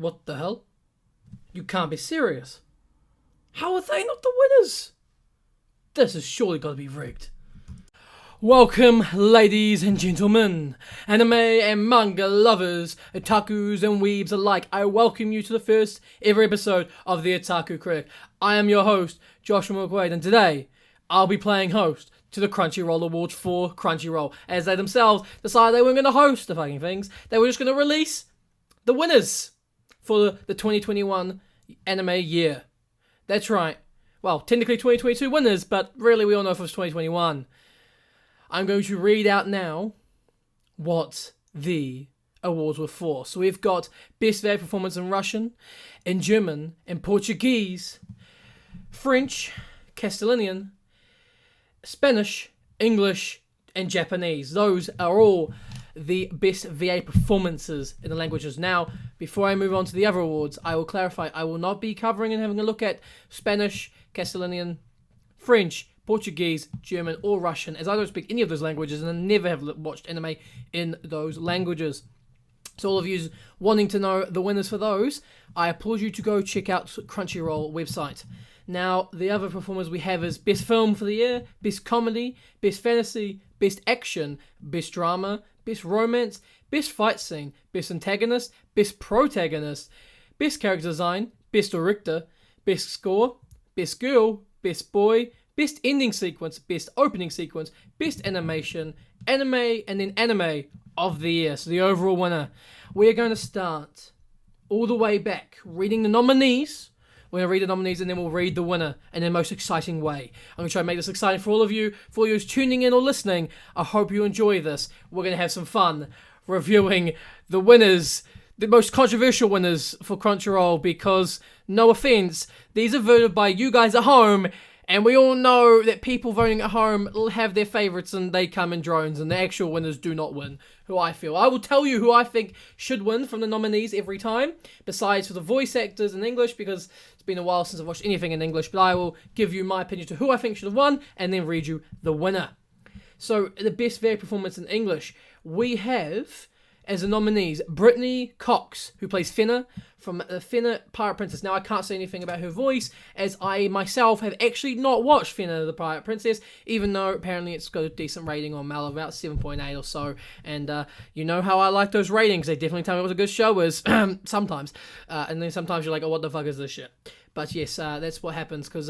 What the hell? You can't be serious. How are they not the winners? This has surely got to be rigged. Welcome, ladies and gentlemen, anime and manga lovers, otakus and weebs alike. I welcome you to the first ever episode of the Otaku Critic. I am your host, Joshua McQuaid, and today I'll be playing host to the Crunchyroll Awards for Crunchyroll, as they themselves decided they weren't going to host the fucking things. They were just going to release the winners for the 2021 anime year. That's right. Well, technically 2022 winners, but really we all know if it was 2021. I'm going to read out now what the awards were for. So we've got Best Varied Performance in Russian, in German, in Portuguese, French, Castellanian, Spanish, English, and Japanese. Those are all the Best VA performances in the languages. Now, before I move on to the other awards, I will clarify, I will not be covering and having a look at Spanish, Castellanian, French, Portuguese, German, or Russian, as I don't speak any of those languages and I never have watched anime in those languages. So all of you wanting to know the winners for those, I applaud you to go check out Crunchyroll website. Now, the other performers we have is Best Film for the Year, Best Comedy, Best Fantasy, Best Action, Best Drama, Best Romance, Best Fight Scene, Best Antagonist, Best Protagonist, Best Character Design, Best Director, Best Score, Best Girl, Best Boy, Best Ending Sequence, Best Opening Sequence, Best Animation, Anime, and then Anime of the Year. So the overall winner. We're going to start all the way back, reading the nominees. We're going to read the nominees and then we'll read the winner in the most exciting way. I'm going to try and make this exciting for all of you who's tuning in or listening. I hope you enjoy this. We're going to have some fun reviewing the winners, the most controversial winners for Crunchyroll, because, no offense, these are voted by you guys at home. And we all know that people voting at home have their favourites and they come in drones and the actual winners do not win, who I feel. I will tell you who I think should win from the nominees every time, besides for the voice actors in English, because it's been a while since I've watched anything in English, but I will give you my opinion to who I think should have won and then read you the winner. So, the Best Varied Performance in English, we have, as the nominees, Brittany Cox, who plays Fena from the Fena Pirate Princess. Now, I can't say anything about her voice, as I myself have actually not watched Fena the Pirate Princess, even though apparently it's got a decent rating on Mal, about 7.8 or so. And you know how I like those ratings. They definitely tell me what a good show is, sometimes. And then sometimes you're like, oh, what the fuck is this shit? But yes, that's what happens, because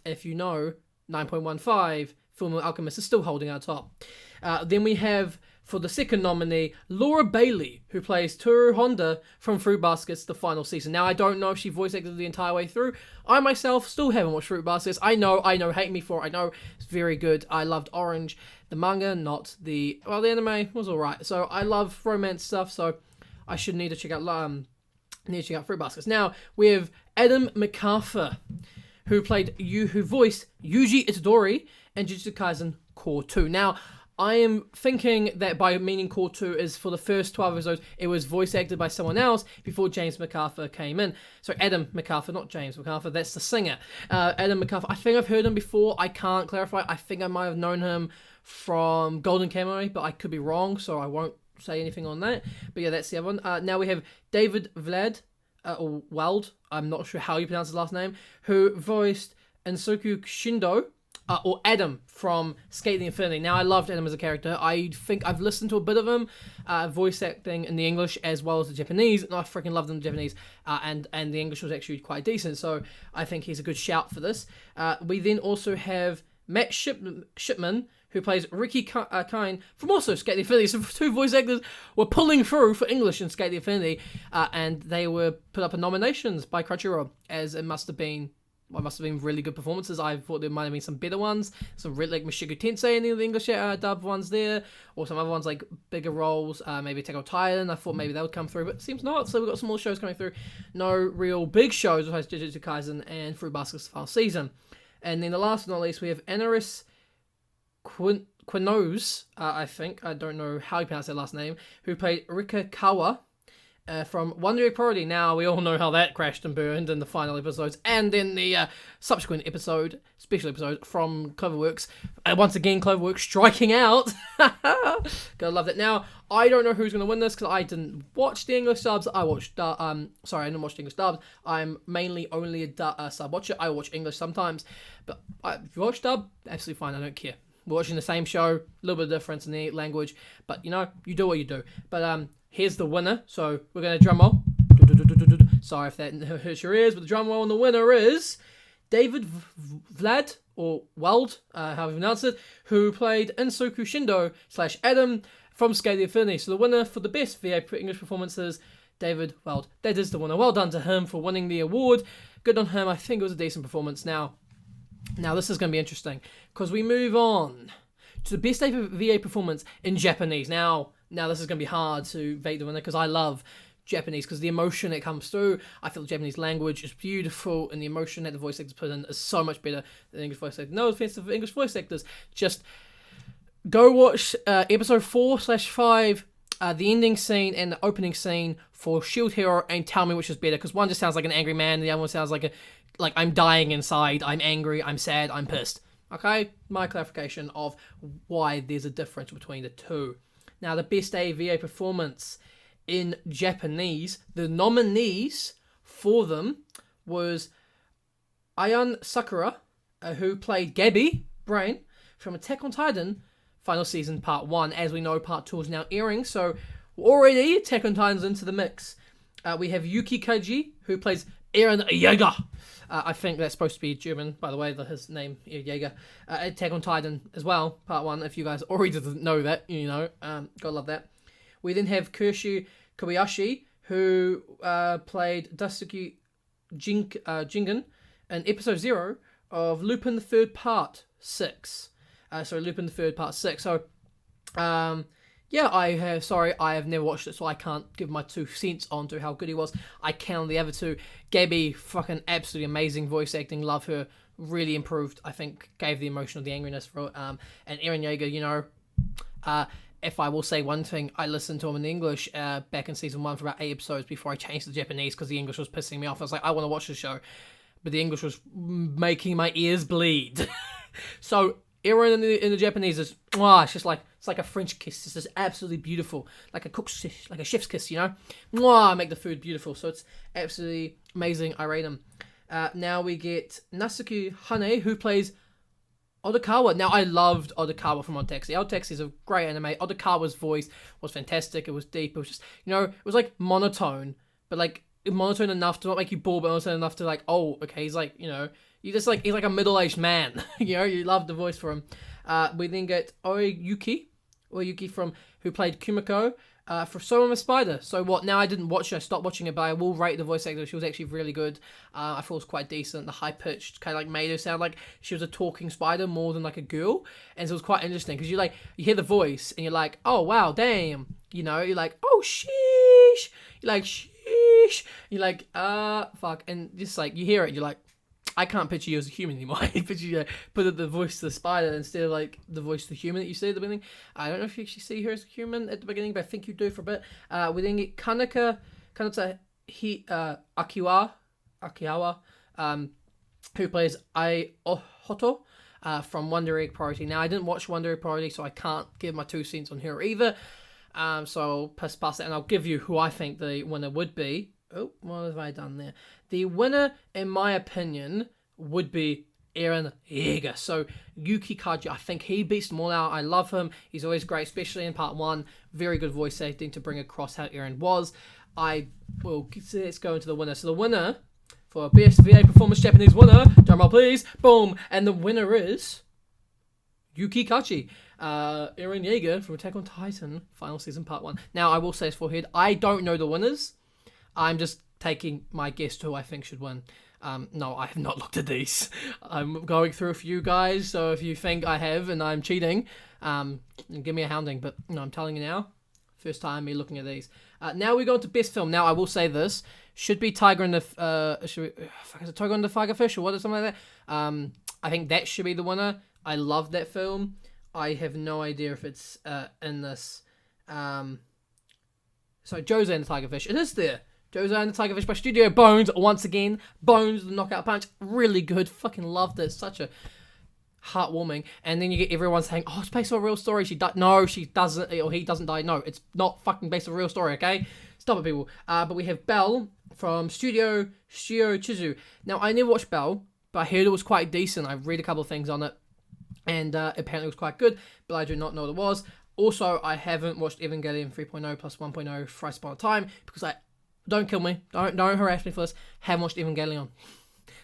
if you know, 9.15, Fullmetal Alchemist is still holding our top. Then we have, for the second nominee, Laura Bailey, who plays Toru Honda from Fruit Baskets, the final season. Now, I don't know if she voice acted the entire way through. I myself still haven't watched Fruit Baskets. I know, hate me for it. I know it's very good. I loved Orange, the manga, not the... Well, the anime was alright. So, I love romance stuff, so I should need to check out Fruit Baskets. Now, we have Adam MacArthur, who voiced Yuji Itadori in Jujutsu Kaisen Core 2. Now, I am thinking that by meaning Core 2 is for the first 12 episodes, it was voice acted by someone else before James MacArthur came in. So Adam MacArthur, not James MacArthur, that's the singer. Adam MacArthur, I think I've heard him before, I can't clarify. I think I might have known him from Golden Kamuy, but I could be wrong, so I won't say anything on that. But yeah, that's the other one. Now we have David or Wald, I'm not sure how you pronounce his last name, who voiced Ensoku Shindo, or Adam from Skate the Infinity. Now, I loved Adam as a character. I think I've listened to a bit of him, voice acting in the English as well as the Japanese, and I freaking loved him in the Japanese, and the English was actually quite decent, so I think he's a good shout for this. We then also have Matt Shipman, who plays Ricky Kine from also Skate the Infinity. So two voice actors were pulling through for English in Skate the Infinity, and they were put up in nominations by Crunchyroll, as it must have been really good performances. I thought there might have been some better ones, some really like Mashigo Tensei, any of the English dub ones there, or some other ones like bigger roles, maybe Attack on Titan. I thought maybe that would come through, but it seems not. So we've got some more shows coming through. No real big shows besides Jujutsu Kaisen and Fruit Basket's final season. And then the last but not least, we have Anaris Quinose, I think, I don't know how you pronounce that last name, who played Rika Kawa from One Direct Priority. Now, we all know how that crashed and burned in the final episodes and in the subsequent episode, special episode from Cloverworks. Once again, Cloverworks striking out. Gotta love that. Now, I don't know who's going to win this because I didn't watch the English subs. I didn't watch the English dubs. I'm mainly only a sub watcher. I watch English sometimes. But if you watch dub, absolutely fine. I don't care. We're watching the same show, a little bit of difference in the language. But, you do what you do. But, here's the winner. So we're going to drum roll. Sorry if that hurts your ears, but the drum roll and the winner is David Vlad, or Wald, however you pronounce it, who played Insoku Shindo / Adam from Skate the Infinity. So the winner for the best VA English performance is David Wald. That is the winner. Well done to him for winning the award. Good on him. I think it was a decent performance. Now this is going to be interesting because we move on to the best VA performance in Japanese. Now this is going to be hard to vote the winner because I love Japanese because the emotion that comes through, I feel the Japanese language is beautiful and the emotion that the voice actors put in is so much better than English voice actors. No offense to English voice actors, just go watch episode 4/5, the ending scene and the opening scene for Shield Hero and tell me which is better because one just sounds like an angry man and the other one sounds like I'm dying inside, I'm angry, I'm sad, I'm pissed. Okay, my clarification of why there's a difference between the two. Now, the best AVA performance in Japanese, the nominees for them was Ayane Sakura, who played Gabby Brain from Attack on Titan Final Season Part 1. As we know, Part 2 is now airing, so already Attack on Titan's into the mix. We have Yuki Kaji, who plays Eren Yeager. I think that's supposed to be German, by the way, his name, Yeager. Attack on Titan as well, Part 1, if you guys already didn't know that, gotta love that. We then have Kirshi Kobayashi, who played Dasuki Jingen in Episode 0 of Lupin the Third Part 6. Lupin the Third Part 6. So, I have never watched it, so I can't give my 2 cents on to how good he was. I count the other two. Gabby, fucking absolutely amazing voice acting, love her, really improved, I think, gave the emotion of the angriness for it. And Eren Yeager, if I will say one thing, I listened to him in English back in Season 1 for about 8 episodes before I changed to Japanese because the English was pissing me off. I was like, I want to watch the show. But the English was making my ears bleed. So, Eren in the Japanese is, it's just like, it's like a French kiss. It's just absolutely beautiful. Like a chef's kiss, make the food beautiful. So it's absolutely amazing. I rate him. Now we get Nasuki Hane, who plays Odokawa. Now, I loved Odokawa from Odd Taxi. Odd Taxi is a great anime. Odokawa's voice was fantastic. It was deep. It was just, it was like monotone, but like monotone enough to not make you bored, but monotone enough to like, oh, okay, he's like, he's like a middle-aged man. You love the voice for him. We then get Oyuki from who played Kumiko for So I'm a Spider. So what? Now I didn't watch it. I stopped watching it, but I will rate the voice actor. She was actually really good. I thought it was quite decent. The high-pitched kind of like made her sound like she was a talking spider more than like a girl, and so it was quite interesting because you hear the voice and you're like, oh wow, damn. You're like, oh sheesh. You're like sheesh. You're like fuck, and just like you hear it, you're like, I can't picture you as a human anymore. I picture you put the voice to the spider instead of like the voice to the human that you see at the beginning. I don't know if you actually see her as a human at the beginning, but I think you do for a bit. We then get Kanata Akihawa, who plays Ai Ohoto from One Direct Priority. Now, I didn't watch One Direct Priority, so I can't give my 2 cents on her either. So I'll pass it, and I'll give you who I think the winner would be. Oh, what have I done there? The winner, in my opinion, would be Eren Yeager. So, Yuki Kaji, I think he beats them all out. I love him. He's always great, especially in Part 1. Very good voice acting to bring across how Eren was. Let's go into the winner. So, the winner for Best VA Performance Japanese winner, drum roll please, boom, and the winner is Yuki Kaji. Eren Yeager from Attack on Titan, Final Season Part 1. Now, I will say this forehead, I don't know the winners. I'm just taking my guess to who I think should win. No, I have not looked at these. I'm going through a few guys, so if you think I have and I'm cheating, give me a hounding. But no, I'm telling you now, first time me looking at these. Now we go to best film. Now I will say this should be Tiger and the is it Tiger and the Tiger Fish or what or something like that. I think that should be the winner. I love that film. I have no idea if it's in this So Jose and the Tigerfish, it is there. Jose and the Tigerfish by Studio Bones, once again. Bones, the knockout punch, really good. Fucking loved it. Such a heartwarming. And then you get everyone saying, oh, it's based on a real story. She died. No, she doesn't, or he doesn't die. No, it's not fucking based on a real story, okay? Stop it, people. But we have Belle from Studio Chizu. Now, I never watched Belle, but I heard it was quite decent. I've read a couple of things on it, and apparently it was quite good, but I do not know what it was. Also, I haven't watched Evangelion 3.0 plus 1.0 thrice upon a time, because don't kill me, don't harass me for this, haven't watched Evangelion.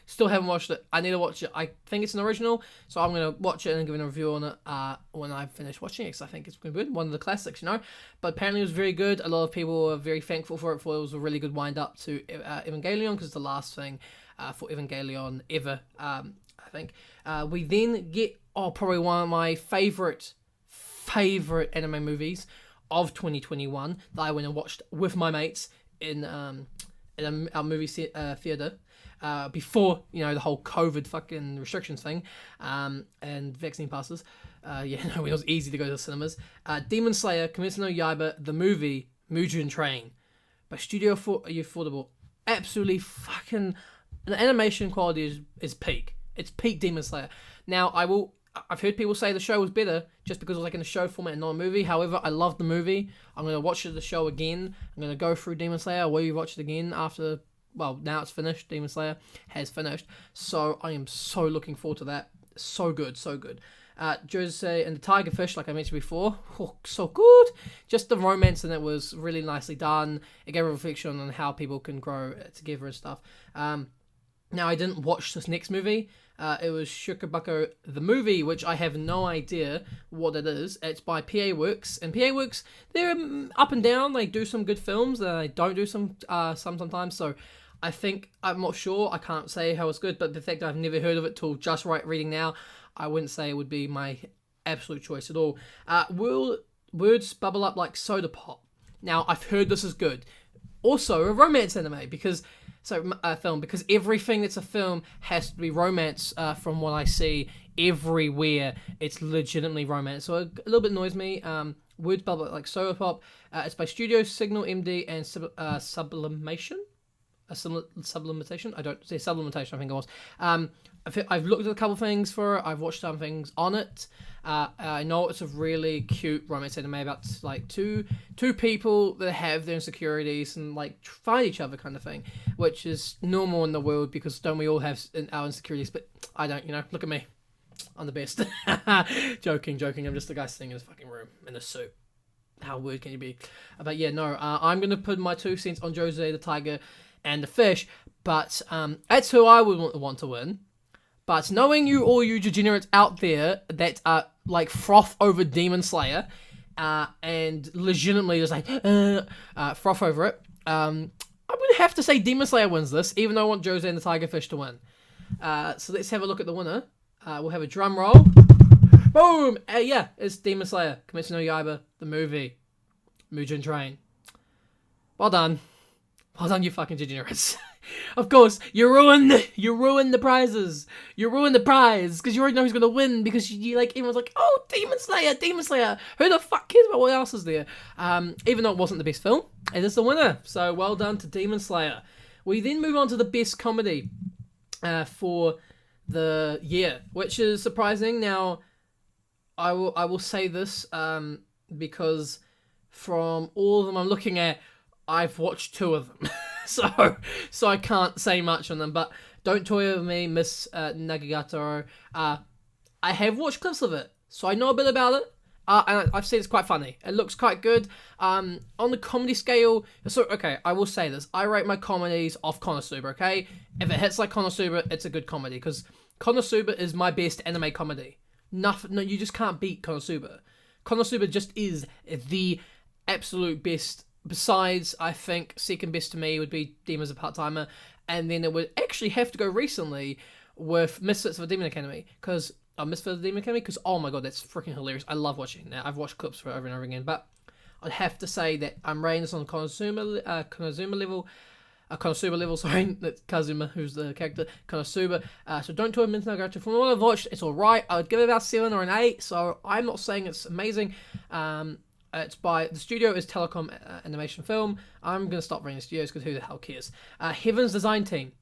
Still haven't watched it. I need to watch it. I think it's an original, so I'm going to watch it and give a review on it when I finish watching it, because I think it's good. One of the classics, But apparently it was very good. A lot of people were very thankful for it, for it was a really good wind-up to Evangelion, because it's the last thing for Evangelion ever, I think. We then get, probably one of my favourite anime movies of 2021 that I went and watched with my mates in our movie theatre. Before, the whole COVID fucking restrictions thing, and vaccine passes, it was easy to go to the cinemas. Demon Slayer, Kimetsu no Yaiba, the movie, Mugen Train, by Studio Ufotable. Absolutely fucking, the animation quality is peak. It's peak Demon Slayer. Now, I've heard people say the show was better just because it was like in a show format and not a movie. However, I love the movie. I'm going to watch the show again. I'm going to go through Demon Slayer. Will you watch it again after... Well, now it's finished. Demon Slayer has finished. So I am so looking forward to that. So good, so good. Jose and the Tigerfish, like I mentioned before, so good. Just the romance in it was really nicely done. It gave a reflection on how people can grow together and stuff. Now, I didn't watch this next movie. It was Shukabako the movie, which I have no idea what it is. It's by PA Works. And PA Works, they're up and down. They do some good films. They don't do some sometimes. So I'm not sure. I can't say how it's good. But the fact that I've never heard of it till just right reading now, I wouldn't say it would be my absolute choice at all. Words bubble up like soda pop. Now, I've heard this is good. Also, a romance anime, because everything that's a film has to be romance, from what I see everywhere. It's legitimately romance, so a little bit annoys me. Words bubble like soda pop. It's by Studio Signal MD and Sublimation. Sublimation? I don't say Sublimation, I think it was. I've looked at a couple things for it. I've watched some things on it. I know it's a really cute romance anime about like two people that have their insecurities and like find each other kind of thing, which is normal in the world because don't we all have our insecurities? But I don't, look at me. I'm the best. Joking. I'm just the guy sitting in his fucking room in a suit. How weird can you be? But yeah, no, I'm going to put my 2 cents on Jose the Tiger and the Fish, but that's who I would want to win. But knowing all you degenerates out there that like froth over Demon Slayer, and legitimately just like froth over it, I'm gonna have to say Demon Slayer wins this, even though I want Jose and the Tigerfish to win. So let's have a look at the winner. We'll have a drum roll. Boom! Yeah, it's Demon Slayer, Kimetsu no Yaiba, the movie, Mugen Train. Well done, you fucking degenerates. Of course, you ruin the prizes. You ruin the prize because you already know who's gonna win because you like everyone's like, oh, Demon Slayer. Who the fuck cares about what else is there? Even though it wasn't the best film, it is the winner. So well done to Demon Slayer. We then move on to the best comedy for the year, which is surprising. Now, I will say this because from all of them I'm looking at, I've watched 2 of them. So I can't say much on them, but Don't Toy With Me, Miss Nagato, I have watched clips of it, so I know a bit about it, and I've seen it's quite funny. It looks quite good. On the comedy scale, so, okay, I will say this, I rate my comedies off Konosuba, okay? If it hits like Konosuba, it's a good comedy, because Konosuba is my best anime comedy. No, you just can't beat Konosuba. Konosuba just is the absolute best. Besides, I think second best to me would be Demon as a Part-Timer, and then it would actually have to go recently with Misfits of the Demon Academy, because Misfits of the Demon Academy, because oh my god, that's freaking hilarious. I love watching that. I've watched clips for it over and over again, but I'd have to say that I'm rating this on Konosuba level, sorry, that's Kazuma, who's the character, Konosuba. So Don't Toy With Me, Nagato, from what I've watched, it's alright. I would give it about 7 or an 8, so I'm not saying it's amazing. It's by the studio is Telecom Animation Film. I'm gonna stop reading the studios because who the hell cares? Heaven's Design Team.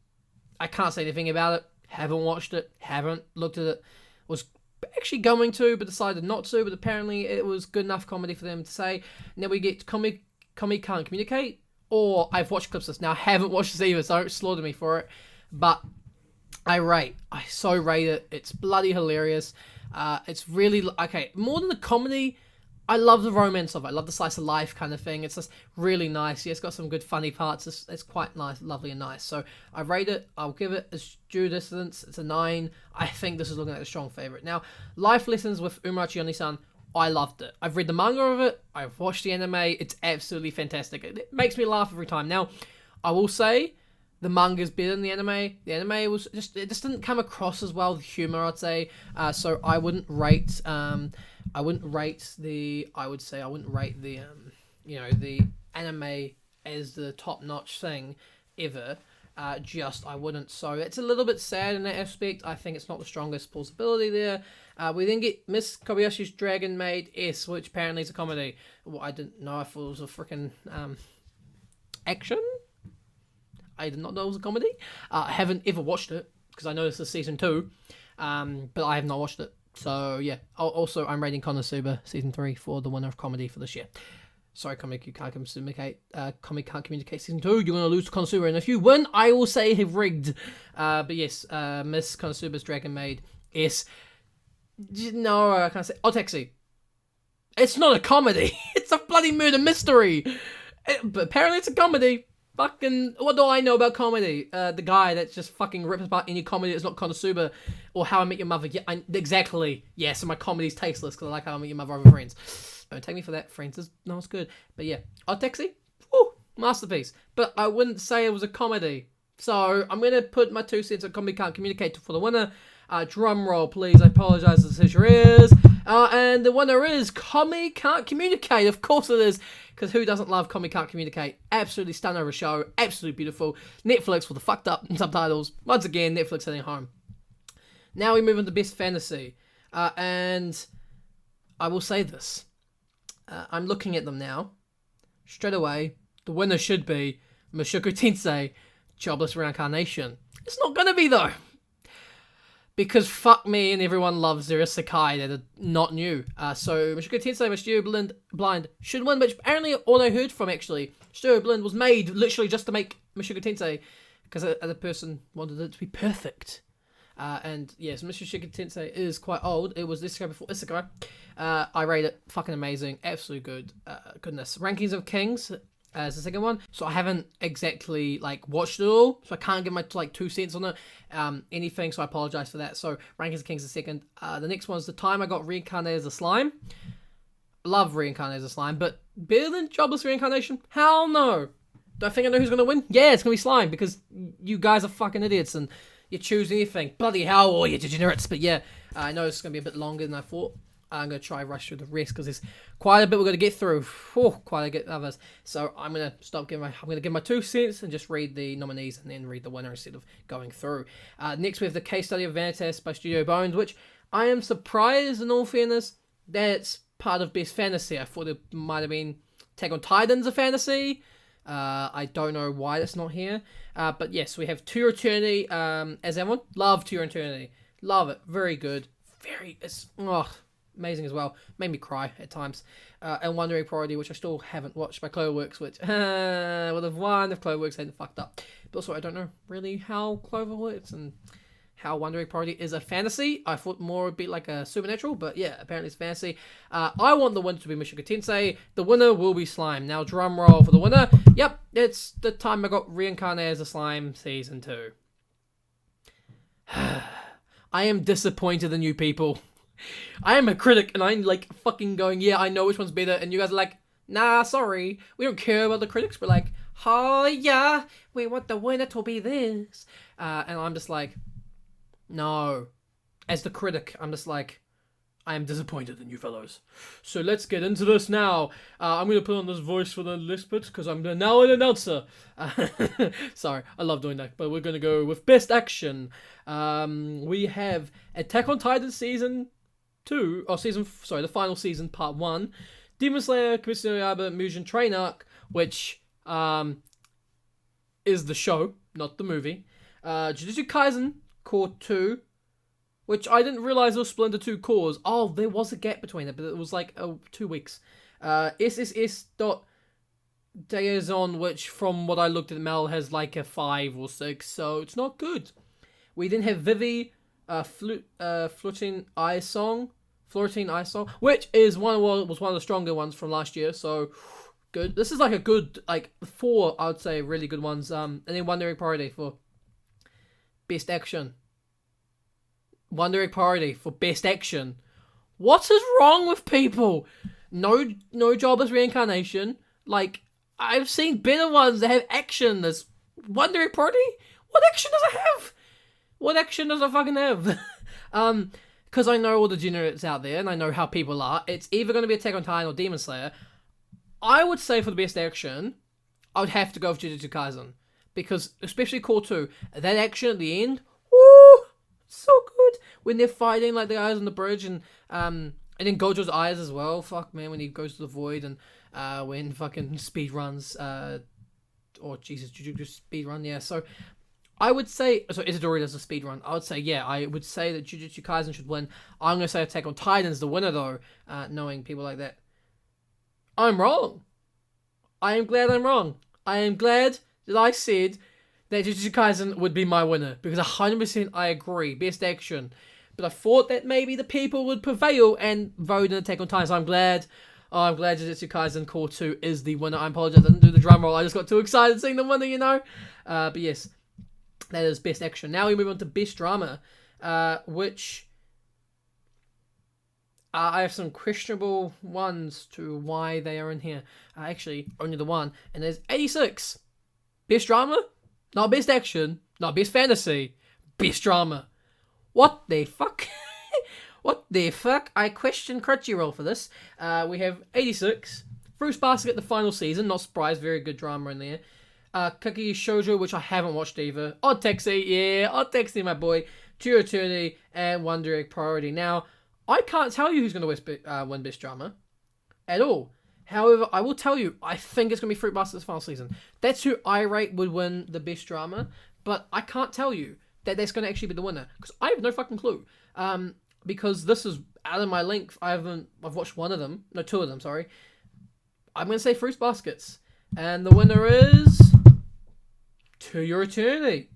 I can't say anything about it. Haven't watched it. Haven't looked at it. Was actually going to, but decided not to. But apparently, it was good enough comedy for them to say. Now we get Comic Can't Communicate. Or I've watched clips of this. Now I haven't watched this either, so don't slaughter me for it. But I so rate it. It's bloody hilarious. It's really okay. More than the comedy, I love the romance of it. I love the slice of life kind of thing. It's just really nice. Yeah, it's got some good funny parts. It's quite nice, lovely and nice. So I rate it. I'll give it a due distance. It's a 9. I think this is looking like a strong favorite. Now, Life Lessons with Umachi Oni-san. I loved it. I've read the manga of it. I've watched the anime. It's absolutely fantastic. It makes me laugh every time. Now, I will say the manga is better than the anime. The anime was just didn't come across as well. The humor, I'd say. So I wouldn't rate. I wouldn't rate the the anime as the top notch thing ever. I wouldn't. So it's a little bit sad in that aspect. I think it's not the strongest plausibility there. We then get Miss Kobayashi's Dragon Maid S, which apparently is a comedy. Well, I didn't know if it was a freaking action. I did not know it was a comedy. I haven't ever watched it because I know this is season 2, but I have not watched it. So yeah. Also, I'm rating Konosuba season 3 for the winner of comedy for this year. Sorry, Comic Can't Communicate season 2. You're going to lose to Konosuba, and if you win, I will say have rigged. But yes, Miss Konosuba's Dragon Maid S. No, I can't say. Taxi. It's not a comedy. It's a bloody murder mystery. But apparently it's a comedy. Fucking, what do I know about comedy? The guy that just fucking rips apart any comedy that's not Konosuba or How I Met Your Mother. Yeah, exactly. Yeah, so my comedy's tasteless because I like How I Met Your Mother over Friends. Don't take me for that, Friends is no, it's good. But yeah, Taxi, woo, masterpiece. But I wouldn't say it was a comedy. So I'm gonna put my 2 cents on Comic Can't Communicate for the winner. Drum roll, please. I apologize as this is your ears. And the winner is Comic Can't Communicate. Of course it is. Because who doesn't love Comic Can't Communicate? Absolutely stunning of a show. Absolutely beautiful. Netflix with the fucked up subtitles. Once again, Netflix heading home. Now we move on to Best Fantasy. And I will say this. I'm looking at them now. Straight away, the winner should be Mushoku Tensei, Jobless Reincarnation. It's not going to be, though. Because fuck me and everyone loves their isekai that are not new. So Mushoku Tensei by Studio Blind should win, which apparently all I heard from actually, Studio Blind was made literally just to make Mushoku Tensei because the person wanted it to be perfect. And yes, Mushoku Tensei is quite old. It was Isekai before Isekai. I rate it fucking amazing. Absolutely good. Goodness. Rankings of Kings as the second one. So I haven't exactly watched it all. So I can't give my 2 cents on it. Anything. So I apologize for that. So Rankings of Kings the second. The next one is The Time I Got Reincarnated as a Slime. Love Reincarnated as a Slime. But better than Jobless Reincarnation? Hell no. Do I think I know who's going to win? Yeah, it's going to be Slime. Because you guys are fucking idiots. And you choose anything. Bloody hell, all you degenerates. But yeah, I know it's going to be a bit longer than I thought. I'm going to try rush through the rest because there's quite a bit we're going to get through. Quite a bit of others. So I'm going to give my 2 cents and just read the nominees and then read the winner instead of going through. Next we have the case study of Vanitas by Studio Bones, which I am surprised in all fairness that it's part of Best Fantasy. I thought it might have been Attack on Titan's a fantasy. I don't know why that's not here. But yes, we have To Your Eternity as that one. Love To Your Eternity. Love it. Very good. Amazing as well. Made me cry at times. And Wandering Priority, which I still haven't watched by Cloverworks, which would have won if Cloverworks hadn't fucked up. But also, I don't know really how Clover works and how Wandering Priority is a fantasy. I thought more would be like a supernatural, but yeah, apparently it's fantasy. I want the winner to be Mushoku Tensei. The winner will be Slime. Now, drum roll for the winner. Yep, it's The Time I Got Reincarnated as a Slime Season 2. I am disappointed in you people. I am a critic, and I'm fucking going, yeah, I know which one's better, and you guys are like, nah, sorry, we don't care about the critics. We're like, oh yeah, we want the winner to be this. And I'm just like, no. As the critic, I'm just like, I am disappointed in you fellows. So let's get into this now. I'm going to put on this voice for the list bit, because I'm now an announcer. Sorry, I love doing that. But we're going to go with Best Action. We have Attack on Titan Season 2, the final season, Part 1. Demon Slayer, Kimetsu no Yaiba, Mugen Train Arc, which is the show, not the movie. Jujutsu Kaisen Core 2, which I didn't realize was split into 2 cores. Oh, there was a gap between it, but it was like 2 weeks. SSS dot Daizon, which from what I looked at Mel has like a 5 or 6, so it's not good. We then have Vivi, Floating Eye Song, which is was one of the stronger ones from last year, so good. This is like a good, like 4, I would say, really good ones. And then Wonder Egg Priority for Best Action. Wonder Egg Priority for Best Action. What is wrong with people? No Jobless Reincarnation. Like, I've seen better ones that have action. There's Wonder Egg Priority? What action does it have? What action does it fucking have? Because I know all the generates out there, and I know how people are. It's either going to be Attack on Titan or Demon Slayer. I would say for the best action, I would have to go with Jujutsu Kaisen. Because, especially Core 2, that action at the end, woo, so good. When they're fighting, like the guys on the bridge, and then Gojo's eyes as well. Fuck, man, when he goes to the void, and when fucking speed runs, or Jesus, Jujutsu speed run, yeah. So, I would say, so Itadori does a speed run. I would say, yeah, I would say that Jujutsu Kaisen should win. I'm going to say Attack on Titan's the winner, though, knowing people like that. I'm wrong. I am glad I'm wrong. I am glad that I said that Jujutsu Kaisen would be my winner, because 100% I agree, best action. But I thought that maybe the people would prevail and vote in Attack on Titan, so I'm glad. I'm glad Jujutsu Kaisen Core 2 is the winner. I apologize, I didn't do the drum roll. I just got too excited seeing the winner, you know. But yes. That is best action. Now we move on to best drama, which I have some questionable ones to why they are in here. Actually, only the one, and there's 86. Best drama, not best action, not best fantasy, best drama. What the fuck? What the fuck? I question Crunchyroll for this. We have 86. Fruits Basket, the final season, not surprised, very good drama in there. Kaki Shoujo, which I haven't watched either. Odd Taxi, yeah, Odd Taxi, my boy. To Your Eternity, and Wonder Egg Priority. Now, I can't tell you who's going to win Best Drama at all. However, I will tell you, I think it's going to be Fruit Basket's final season. That's who I rate would win the Best Drama, but I can't tell you that that's going to actually be the winner, because I have no fucking clue. Because this is out of my length. I've watched 2 of them, sorry. I'm going to say Fruit Baskets. And the winner is To Your Eternity.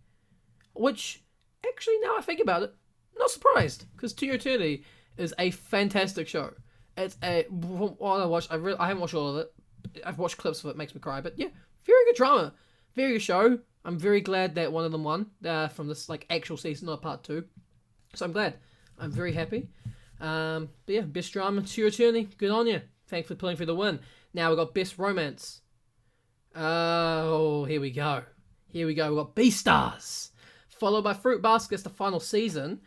Which, actually, now I think about it, not surprised. Because To Your Eternity is a fantastic show. It's what I watched, I haven't watched all of it. I've watched clips of it, makes me cry. But yeah, very good drama. Very good show. I'm very glad that one of them won from this like actual season, not part 2. So I'm glad. I'm very happy. But yeah, best drama, To Your Eternity. Good on you. Thanks for pulling for the win. Now we've got best romance. Oh, here we go. We've got Beastars, followed by Fruit Baskets, the final season.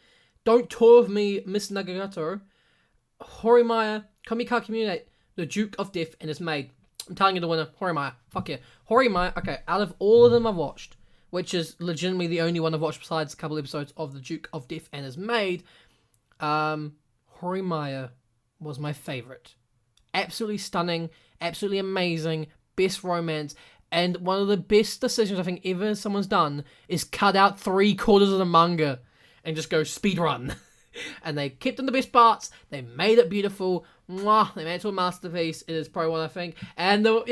Don't Tour With Me, Miss Nagato, Horimaya, Kamika Community, The Duke of Death, and His Maid. I'm telling you the winner, Horimaya. Fuck yeah. Horimaya, okay, out of all of them I've watched, which is legitimately the only one I've watched besides a couple episodes of The Duke of Death and His Maid, Horimaya was my favourite. Absolutely stunning, absolutely amazing, best romance, and one of the best decisions I think ever someone's done is cut out 3/4 of the manga and just go speedrun. And they kept in the best parts, they made it beautiful, mwah, they made it to a masterpiece. It is probably one I think. And the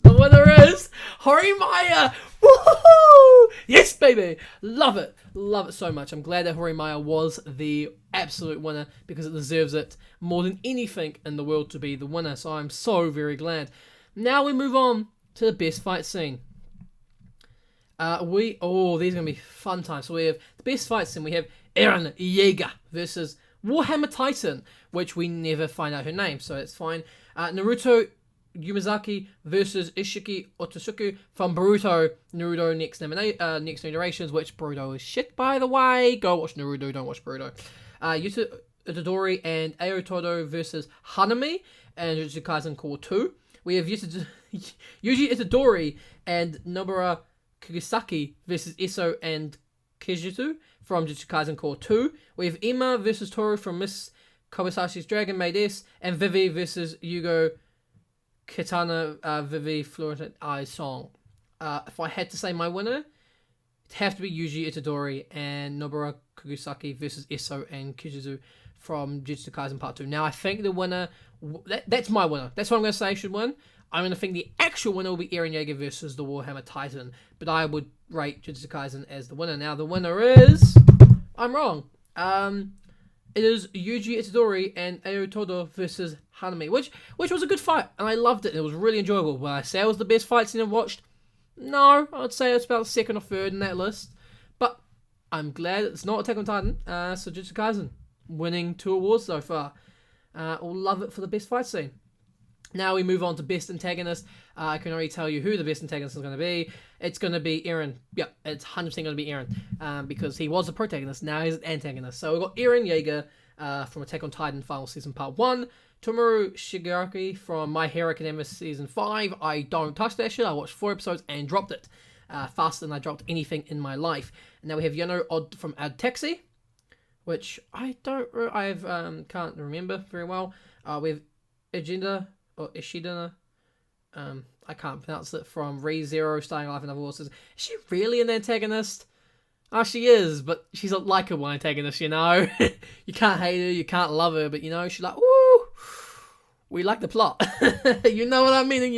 winner is Horimaya! Woohoo! Yes, baby! Love it so much. I'm glad that Horimaya was the absolute winner because it deserves it more than anything in the world to be the winner. So I'm so very glad. Now we move on to the best fight scene. These are going to be fun times. So we have the best fight scene. We have Eren Yeager versus Warhammer Titan, which we never find out her name, so it's fine. Naruto Yumazaki versus Ishiki Otosuku from Naruto Next New Generations, which Boruto is shit, by the way. Go watch Naruto, don't watch Boruto. Yuta Itadori and Aotodo versus Hanami and Jujutsu Kaisen Core 2. We have Yuji Itadori and Nobara Kugisaki versus Eso and Kijutsu from Jujutsu Kaisen Core 2. We have Ima versus Toru from Miss Kawasashi's Dragon Maid S, and Vivi versus Yugo Kitana Vivi Fluent Eye song. If I had to say my winner, it'd have to be Yuji Itadori and Nobara Kugisaki versus Eso and Kijizu from Jujutsu Kaisen Part 2. Now, I think the winner... That's my winner. That's what I'm going to say should win. I'm going to think the actual winner will be Eren Yeager versus the Warhammer Titan. But I would rate Jujutsu Kaisen as the winner. Now, the winner is... I'm wrong. It is Yuji Itadori and Ayo Todo versus Hanami, which was a good fight, and I loved it. It was really enjoyable. Will I say it was the best fight scene I've watched? No, I'd say it's about second or third in that list. But I'm glad it's not Attack on Titan. So Jujutsu Kaisen winning 2 awards so far. I'll love it for the best fight scene. Now we move on to best antagonist. I can already tell you who the best antagonist is going to be. It's going to be Eren. Yeah, it's 100% going to be Eren. Because he was a protagonist, now he's an antagonist. So we've got Eren Yeager from Attack on Titan Final Season Part 1. Tomoru Shigaraki from My Hero Academia Season 5. I don't touch that shit. I watched 4 episodes and dropped it. Faster than I dropped anything in my life. And now we have Yano Odd from Ad Taxi, which I can't remember very well. We have Agenda... or Ishida, I can't pronounce it, from ReZero, Starting Life and Other Horses. Is she really an antagonist? Oh, she is, but she's a likable antagonist, you know? You can't hate her, you can't love her, but, you know, she's like, woo! We like the plot. You know what I'm meaning,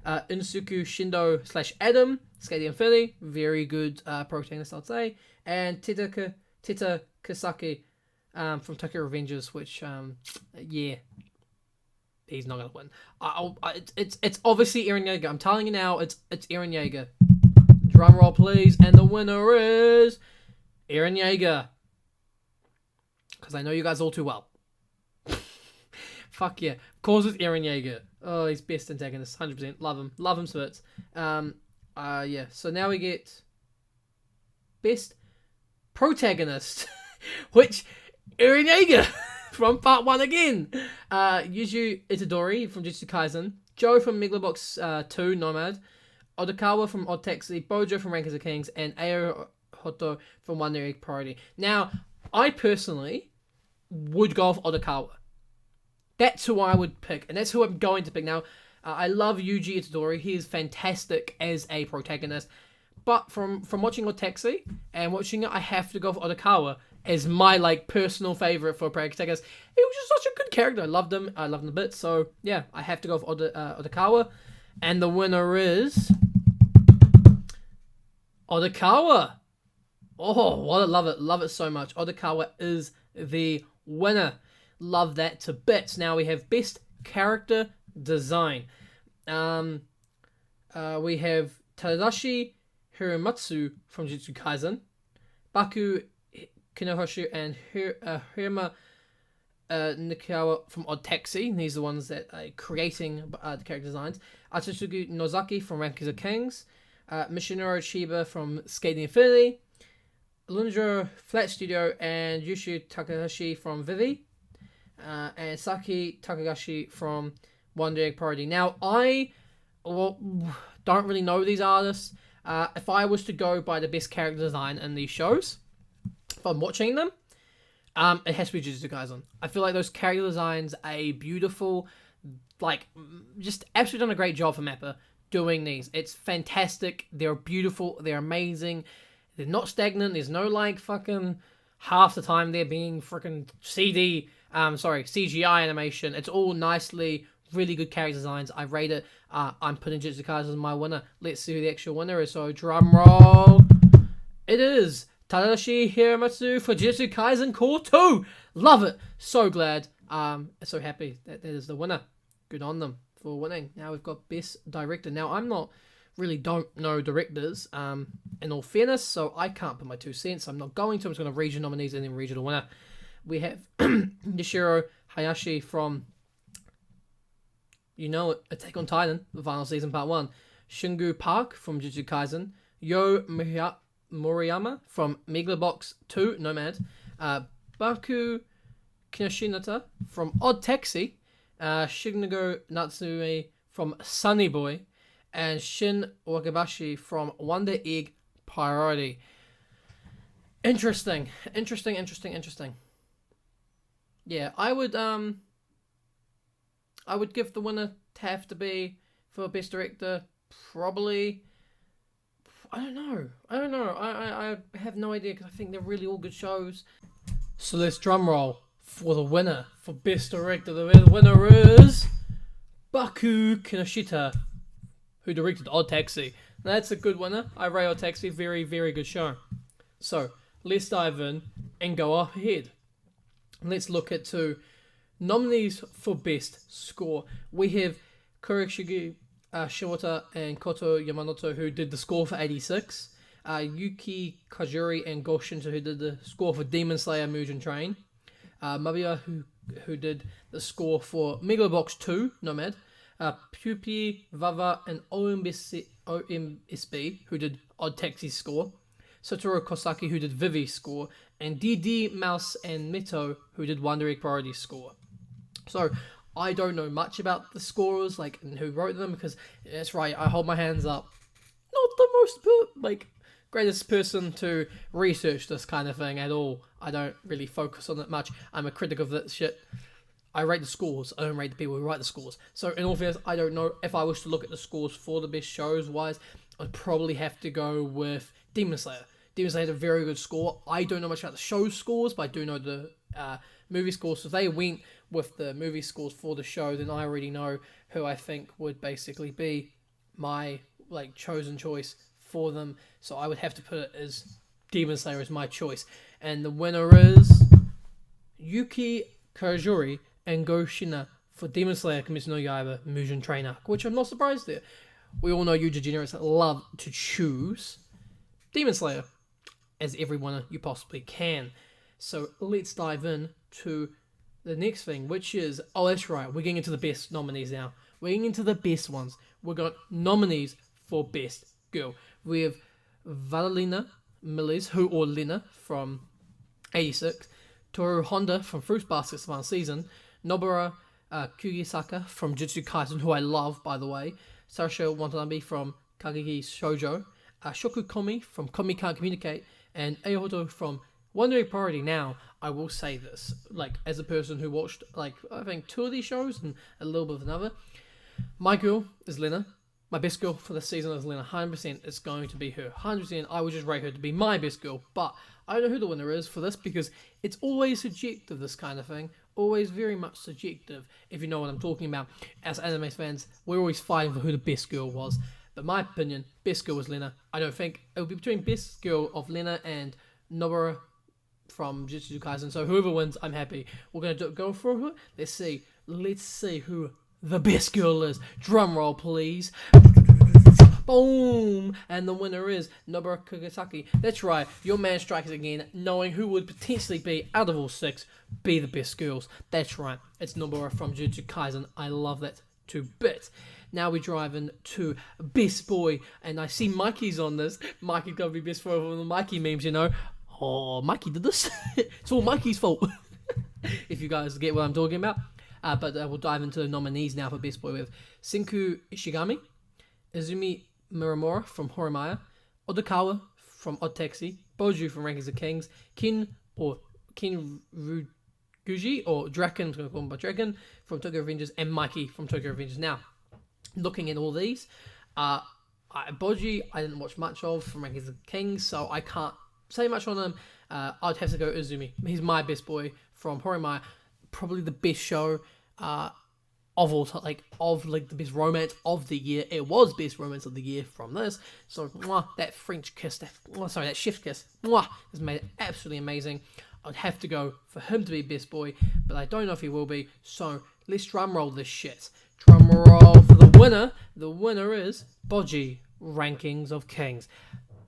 Insuku Shindo / Adam, Skate Infinity, very good protagonist, I'd say. And Tita Kasaki from Tokyo Revengers, which, yeah... he's not going to win. It's obviously Eren Yeager. I'm telling you now, it's Eren Yeager. Drum roll, please. And the winner is Eren Yeager. Because I know you guys all too well. Fuck yeah. Of course it's Eren Yeager. Oh, he's best antagonist. 100%. Love him. Love him, Spitz. Yeah. So now we get best protagonist. Which, Eren Yeager. From Part 1 again. Yuji Itadori from Jujutsu Kaisen. Joe from Megalobox 2, Nomad. Odakawa from Odd Taxi. Bojo from Rankings of Kings. And Ayo Hoto from One Egg Priority. Now, I personally would go with Odakawa. That's who I would pick. And that's who I'm going to pick. Now, I love Yuji Itadori. He is fantastic as a protagonist. But from watching Odd Taxi and watching it, I have to go with Odakawa as my, like, personal favourite for protagonist. He was just such a good character. I loved him a bit. So, yeah, I have to go with Odakawa. And the winner is... Odakawa. Oh, what I love it. Love it so much. Odakawa is the winner. Love that to bits. Now we have best character design. We have Tadashi Hiromatsu from Jujutsu Kaisen. Baku Kinohoshi and Hirama Nikawa from Odd Taxi. These are the ones that are creating the character designs. Atsusugu Nozaki from Rankings of Kings. Mishinoro Chiba from Skating Infinity. Lunjo Flat Studio and Yushu Takahashi from Vivi. And Saki Takagashi from One Day Parody. Now, I don't really know these artists. If I was to go by the best character design in these shows, if I'm watching them, it has to be Jujutsu Kaisen. I feel like those character designs are beautiful, like, just absolutely done a great job for Mappa doing these. It's fantastic. They're beautiful. They're amazing. They're not stagnant. There's no, like, fucking half the time they're being freaking CGI animation. It's all nicely, really good character designs. I rate it. I'm putting Jujutsu Kaisen as my winner. Let's see who the actual winner is. So, drum roll. It is Tadashi Hiramatsu for Jujutsu Kaisen Core 2. Love it. So glad. So happy that is the winner. Good on them for winning. Now we've got Best Director. Now, don't know directors, in all fairness, so I can't put my 2 cents. I'm not going to. I'm just going to read your nominees and then read you the winner. We have Nishiro Hayashi from, Attack on Titan, the final season, part 1. Shingu Park from Jujutsu Kaisen. Yo Moriyama from Megalobox 2, Nomad. Baku Kinoshinata from Odd Taxi. Shinigo Natsume from Sunny Boy. And Shin Wakabashi from Wonder Egg Priority. Interesting. Yeah, I would give the winner have to be for best director? Probably. I don't know. I have no idea because I think they're really all good shows. So let's drum roll for the winner for best director. The winner is Baku Kinoshita, who directed Odd Taxi. Now, that's a good winner. I rate Odd Taxi. Very, very good show. So let's dive in and go up ahead. Let's look at two nominees for best score. We have Kurishige Shimota and Koto Yamamoto, who did the score for 86. Yuki Kajuri and Go Shinto, who did the score for Demon Slayer Mugen Train. Mabiya, who did the score for Megalobox 2, Nomad. Pupi, Vava, and OMSB, who did Odd Taxi's score. Satoru Kosaki, who did Vivi's score. And DD, Mouse, and Mito, who did Wonder Egg Priority's score. So, I don't know much about the scorers, like, and who wrote them, because that's right, I hold my hands up. Not the most, greatest person to research this kind of thing at all. I don't really focus on it much. I'm a critic of that shit. I rate the scores. I don't rate the people who write the scores. So, in all fairness, I don't know. If I was to look at the scores for the best shows-wise, I'd probably have to go with Demon Slayer. Demon Slayer had a very good score. I don't know much about the show scores, but I do know the movie scores. So if they went with the movie scores for the show, then I already know who I think would basically be my chosen choice for them. So I would have to put it as Demon Slayer as my choice. And the winner is Yuki Kajuri and Go Shina for Demon Slayer Kimetsu no Yaiba Mugen Train Arc, which I'm not surprised there. We all know you degenerates love to choose Demon Slayer as every winner you possibly can. So let's dive in to the next thing, which is, oh, that's right, we're getting into the best nominees now. We're getting into the best ones. We've got nominees for Best Girl. We have Valentina Milles, or Lena from 86, Toru Honda from Fruits Basket's final season, Nobara Kugisaka from Jujutsu Kaisen, who I love, by the way, Sasha Watanabe from Kageki Shoujo, Shoku Komi from Komi Can't Communicate, and Aoto from Wonder Egg Priority. Now, I will say this, as a person who watched, I think 2 of these shows and a little bit of another, my girl is Lena. My best girl for this season is Lena. 100% it's going to be her. 100% I would just rate her to be my best girl. But I don't know who the winner is for this because it's always subjective, this kind of thing. Always very much subjective, if you know what I'm talking about. As anime fans, we're always fighting for who the best girl was. But my opinion, best girl was Lena. I don't think it will be between best girl of Lena and Nobara from Jujutsu Kaisen. So whoever wins, I'm happy. We're going to go for it. Let's see who the best girl is. Drum roll, please. Boom! And the winner is Nobara Kugisaki. That's right, your man strikes again, knowing who would potentially be, out of all 6, be the best girls. That's right, it's Nobara from Jujutsu Kaisen. I love that to bits. Now we drive into Best Boy, and I see Mikey's on this. Mikey's gonna be best boy for the Mikey memes, you know. Oh, Mikey did this. It's all Mikey's fault. If you guys get what I'm talking about. But we'll dive into the nominees now for Best Boy with Senku Ishigami, Izumi Muramura from Horimiya, Odokawa from Odd Taxi, Boju from Rankings of Kings, Kin Ruguji, or Draken, I'm going to call him by Draken, from Tokyo Revengers, and Mikey from Tokyo Revengers. Now, looking at all these, Boji I didn't watch much of from Rankings of Kings, so I can't say much on him. I'd have to go Izumi. He's my best boy from Horimiya. Probably the best show of all time, the best romance of the year. It was best romance of the year from this. So that French kiss, that shift kiss, has made it absolutely amazing. I'd have to go for him to be best boy, but I don't know if he will be. So let's drum roll this shit. Drum roll for the winner. The winner is Boji, Rankings of Kings.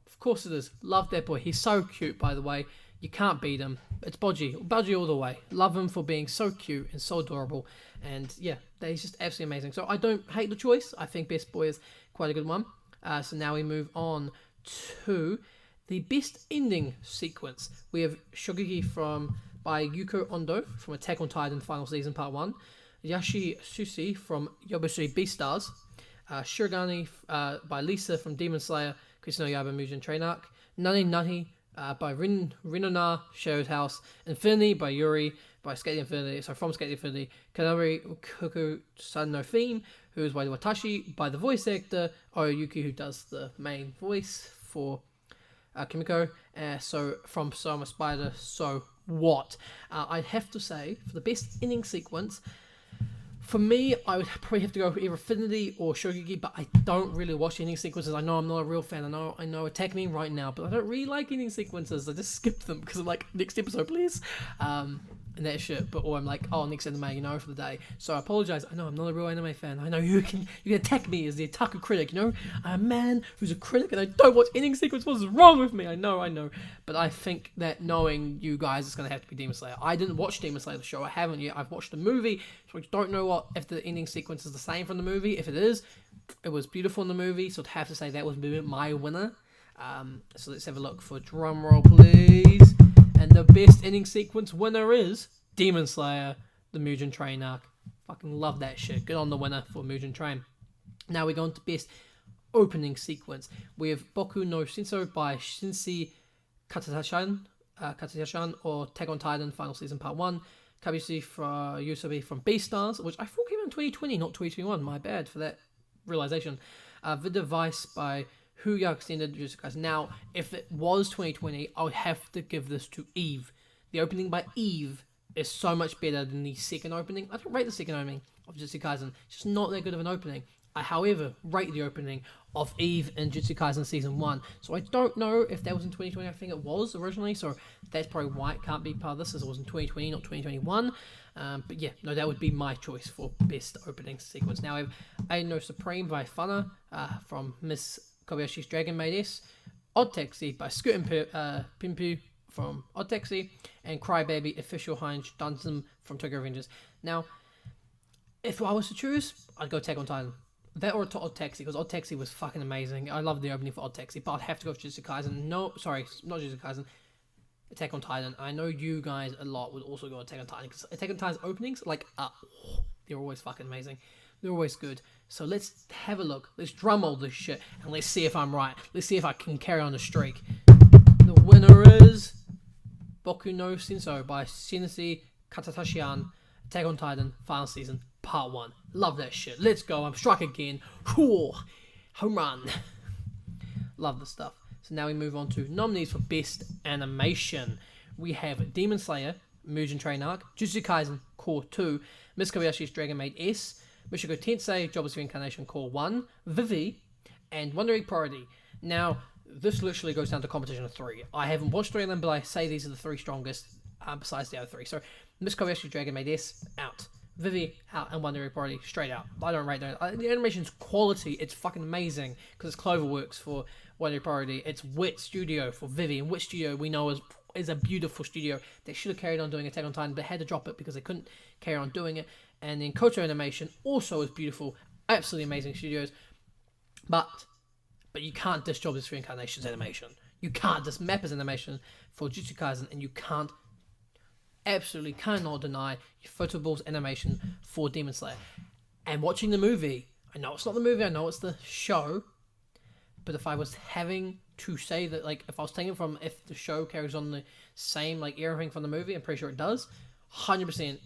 Of course it is. Love that boy. He's so cute, by the way. You can't beat him. It's Boji all the way. Love him for being so cute and so adorable. And yeah, he's just absolutely amazing. So I don't hate the choice. I think Best Boy is quite a good one. So now we move on to the best ending sequence. We have Shogeki by Yuko Ondo from Attack on Titan Final Season Part 1. Yashi Susi from Yobusui Beastars. Shirogane by Lisa from Demon Slayer Kimetsu no Yaiba Mugen Train Arc. Nani Nani by Rinona Shadow House, Infinity by Yuri, by Skate Infinity, so from Skate Infinity, Kanari Kuku Sano Theme, who is by Watashi, by the voice actor Oyuki, who does the main voice for Kimiko. So from Soma Spider, so what? I'd have to say, for the best ending sequence, for me, I would probably have to go for either Affinity or Shogeki, but I don't really watch ending sequences. I know I'm not a real fan. I know, attack me right now, but I don't really like ending sequences. I just skip them because I'm like, next episode, please. And that shit. Or I'm like, oh, next anime, for the day. So I apologize. I know I'm not a real anime fan. I know you can attack me as the otaku critic. I'm a man who's a critic and I don't watch ending sequence. What's wrong with me? I know. But I think that knowing you guys, it's gonna have to be Demon Slayer. I didn't watch Demon Slayer the show. I haven't yet. I've watched the movie, so I don't know if the ending sequence is the same from the movie. If it is, it was beautiful in the movie. So I'd have to say that was my winner. So let's have a look for drum roll, please. And the best ending sequence winner is Demon Slayer, the Mugen Train arc. Fucking love that shit. Good on the winner for Mugen Train. Now we're going to best opening sequence. We have Boku no Shinso by Shinji Katatashan, or Attack on Titan Final Season Part 1. Kabushi from Yusobi from Beastars, which I thought came out in 2020, not 2021. My bad for that realization. The Device by Huya Extended Jujutsu Kaisen. Now, if it was 2020, I would have to give this to Eve. The opening by Eve is so much better than the second opening. I don't rate the second opening of Jujutsu Kaisen. It's just not that good of an opening. I, however, rate the opening of Eve in Jujutsu Kaisen Season 1. So I don't know if that was in 2020. I think it was originally. So that's probably why it can't be part of this, as it was in 2020, not 2021. But yeah, no, that would be my choice for best opening sequence. Now I have Aino Supreme by Fana from Miss Kobayashi's Dragon Maid S. Odd Taxi by Scoot and Pimpu from Odd Taxi, and Crybaby Official Heinz Dunsum from Tokyo Revengers. Now, if I was to choose, I'd go Attack on Titan. That or Odd Taxi, because Odd Taxi was fucking amazing. I love the opening for Odd Taxi, but I'd have to go for Jujutsu Kaisen. No, sorry, not Jujutsu Kaisen. Attack on Titan. I know you guys a lot would also go Attack on Titan, because Attack on Titan's openings, they're always fucking amazing. They're always good. So let's have a look. Let's drum all this shit, and let's see if I'm right. Let's see if I can carry on the streak. The winner is Boku no Shinso by Shinji Katatashian, Attack on Titan, Final Season, Part 1. Love that shit. Let's go. I'm struck again. Home run. Love the stuff. So now we move on to nominees for Best Animation. We have Demon Slayer, Mugen Train Arc, Jujutsu Kaisen, Core 2, Miss Kobayashi's Dragon Maid S, Mushoku Tensei, Jobless Reincarnation Core 1, Vivi, and Wonder Egg Priority. Now, this literally goes down to competition of 3. I haven't watched 3 of them, but I say these are the 3 strongest besides the other 3. So, Miss Kobayashi's Dragon Maid S, out. Vivi, out. And Wonder Egg Priority, straight out. I don't rate those. The animation's quality, it's fucking amazing, because it's Cloverworks for Wonder Egg Priority. It's Wit Studio for Vivi, and Wit Studio we know is a beautiful studio. They should have carried on doing Attack on Titan, but had to drop it because they couldn't carry on doing it. And then Koto Animation also is beautiful, absolutely amazing studios. But you can't diss Jobless Reincarnation's animation. You can't diss Mappa's animation for Jujutsu Kaisen, and you absolutely cannot deny Photoball's animation for Demon Slayer. And watching the movie, I know it's not the movie, I know it's the show, but if I was having to say that, if I was taking from if the show carries on the same, everything from the movie, I'm pretty sure it does, 100%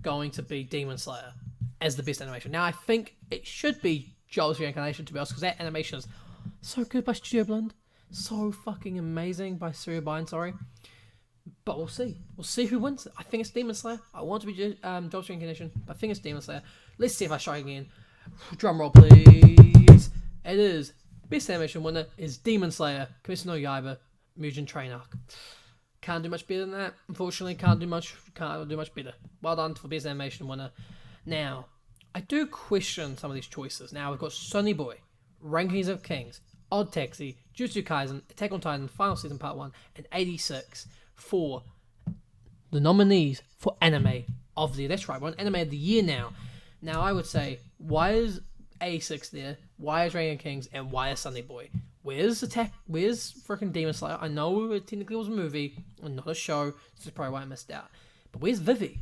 going to be Demon Slayer as the best animation. Now, I think it should be Joel's Reincarnation, to be honest, because that animation is so good by Studio Blend. So fucking amazing by Surya Bine, sorry. But we'll see. We'll see who wins it. I think it's Demon Slayer. I want it to be Joel's Reincarnation, but I think it's Demon Slayer. Let's see if I strike again. Drum roll, please. It is. Best animation winner is Demon Slayer, Kimetsu no Yaiba, Mugen Train Arc. Can't do much better than that. Unfortunately, can't do much better. Well done for best animation winner. Now, I do question some of these choices. Now, we've got Sonny Boy, Rankings of Kings, Odd Taxi, Jujutsu Kaisen, Attack on Titan, Final Season Part 1, and 86 for the nominees for Anime of the Year. That's right, we're on Anime of the Year now. Now, I would say, why is 86 there? Why is Ranking of Kings? And why is Sonny Boy? Where's freaking Demon Slayer? I know it technically was a movie and not a show, so that's probably why I missed out. But where's Vivi?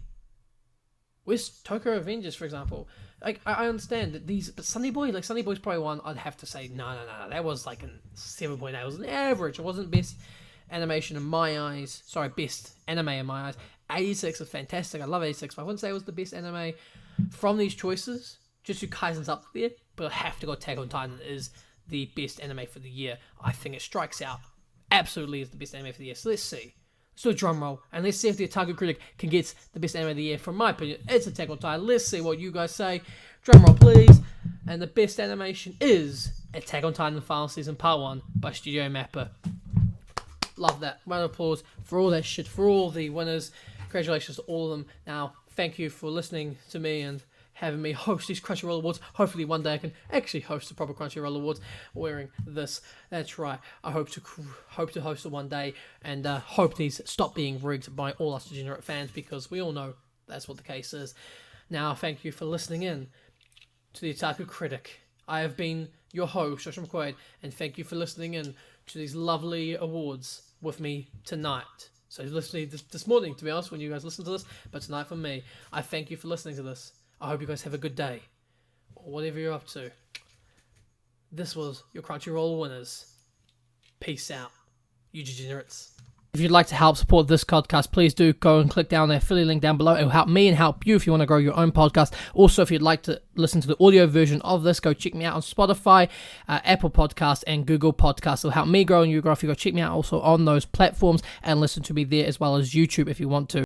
Where's Tokyo Revengers, for example? I understand that but Sonny Boy, Sonny Boy's probably one I'd have to say, no. That was a 7.8. It was an average. It wasn't best animation in my eyes. Sorry, best anime in my eyes. 86 is fantastic. I love 86, but I wouldn't say it was the best anime from these choices. Just Kaizen's up there, but I have to go Attack on Titan is the best anime for the year. I think it strikes out absolutely as the best anime for the year. So let's see. Let's do a drum roll, and let's see if the Otaku Critic can get the best anime of the year. From my opinion, it's Attack on Titan. Let's see what you guys say. Drum roll, please. And the best animation is Attack on Titan Final Season Part 1 by Studio Mappa. Love that. Round of applause for all that shit, for all the winners. Congratulations to all of them. Now, thank you for listening to me and having me host these Crunchyroll Awards. Hopefully one day I can actually host the proper Crunchyroll Awards wearing this. That's right. I hope to host it one day, and hope these stop being rigged by all us degenerate fans, because we all know that's what the case is. Now, thank you for listening in to the Otaku Critic. I have been your host, Joshua McQuaid, and thank you for listening in to these lovely awards with me tonight. So listening this morning, to be honest, when you guys listen to this, but tonight for me. I thank you for listening to this. I hope you guys have a good day, or whatever you're up to. This was your Crunchyroll winners. Peace out, you degenerates. If you'd like to help support this podcast, please do go and click down the affiliate link down below. It will help me and help you if you want to grow your own podcast. Also, if you'd like to listen to the audio version of this, go check me out on Spotify, Apple Podcasts, and Google Podcasts. It will help me grow and you grow if you go check me out also on those platforms and listen to me there, as well as YouTube if you want to.